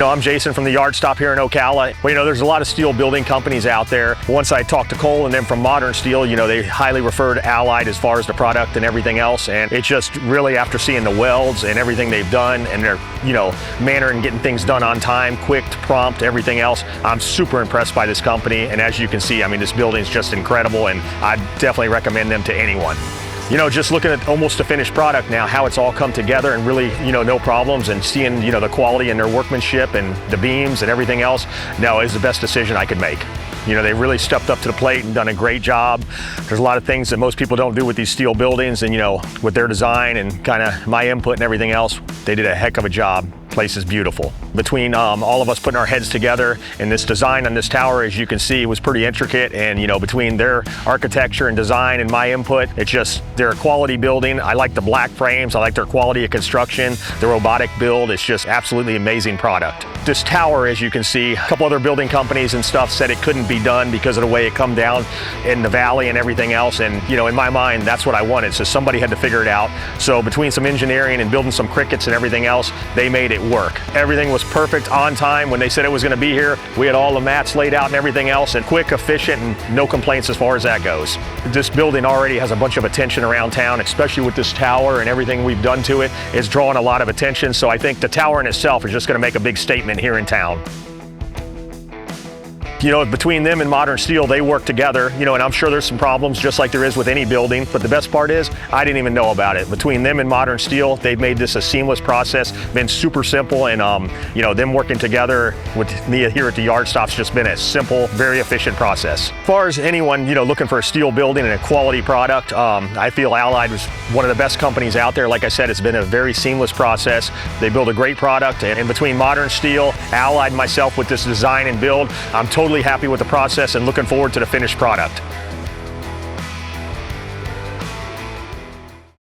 I'm Jason from the yard stop here in Ocala. Well, there's a lot of steel building companies out there. Once I talked to Cole and then from Modern Steel, they highly referred Allied as far as the product and everything else. And it's just really, after seeing the welds and everything they've done and their, manner in getting things done on time, quick, prompt, everything else, I'm super impressed by this company. And as you can see, this building is just incredible, and I definitely recommend them to anyone. Just looking at almost a finished product now, how it's all come together and really, no problems, and seeing, the quality in their workmanship and the beams and everything else, is the best decision I could make. They really stepped up to the plate and done a great job. There's a lot of things that most people don't do with these steel buildings, and with their design and kind of my input and everything else, they did a heck of a job. Place is beautiful. Between all of us putting our heads together, and this design on this tower, as you can see, was pretty intricate, and between their architecture and design and my input, they're a quality building. I like the black frames, I like their quality of construction, the robotic build. It's just absolutely amazing product. This tower, as you can see, a couple other building companies and stuff said it couldn't be done because of the way it come down in the valley and everything else, and in my mind, that's what I wanted, so somebody had to figure it out. So between some engineering and building some crickets and everything else, they made it work. Everything was perfect on time. When they said it was going to be here, we had all the mats laid out and everything else, and quick, efficient, and no complaints as far as that goes. This building already has a bunch of attention around town, especially with this tower and everything we've done to it. It's drawing a lot of attention, so I think the tower in itself is just going to make a big statement here in town. Between them and Modern Steel, they work together, and I'm sure there's some problems just like there is with any building, but the best part is I didn't even know about it. Between them and Modern Steel, they've made this a seamless process, been super simple, and them working together with me here at the yard stop's just been a simple, very efficient process. As far as anyone, looking for a steel building and a quality product, I feel Allied was one of the best companies out there. Like I said, it's been a very seamless process. They build a great product, and between Modern Steel, Allied, and myself with this design and build, I'm totally happy with the process and looking forward to the finished product.